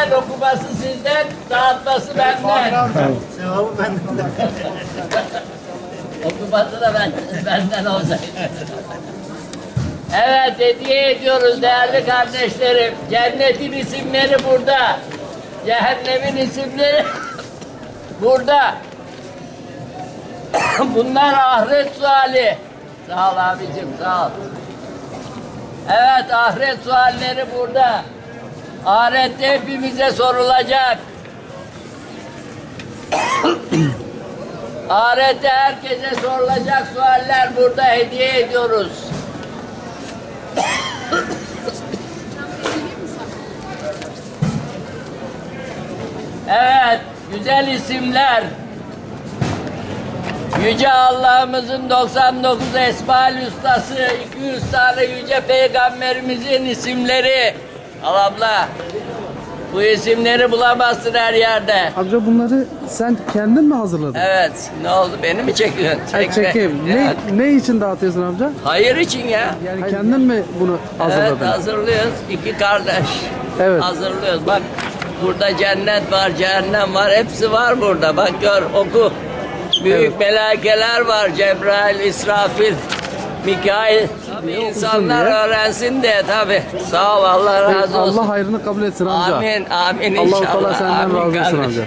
Okuması sizden, dağıtması benden. Sevabı benden. Okuması da benden olacak. Evet, hediye ediyoruz değerli kardeşlerim. Cennetin isimleri burada. Cehennemin isimleri burada. Bunlar ahiret suali. Sağ ol abicim, sağ ol. Evet, ahiret sualleri burada. Ahirette hepimize sorulacak. Ahirette herkese sorulacak sualler burada, hediye ediyoruz. Evet, güzel isimler. Yüce Allah'ımızın 99 Esma-ül Hüsnası, 200 tane Yüce Peygamberimizin isimleri. Al abla, bu isimleri bulamazsın her yerde. Amca bunları sen kendin mi hazırladın? Evet, ne oldu, beni mi çekiyorsun? Çekeyim. Evet. Ne için dağıtıyorsun amca? Hayır için ya. Yani kendin mi bunu hazırladın? Evet, hazırlıyoruz. İki kardeş. Evet. Hazırlıyoruz. Bak, burada cennet var, cehennem var. Hepsi var burada. Bak gör, oku. Büyük melaikeler var. Cebrail, İsrafil, Mikail. Tabii insanlar diye. öğrensin diye tabii. Sağ ol, Allah razı olsun. Allah hayrını kabul etsin amca. Amin, amin Allah-u inşallah. Teala senden Amin razı olsun kardeşim. amca.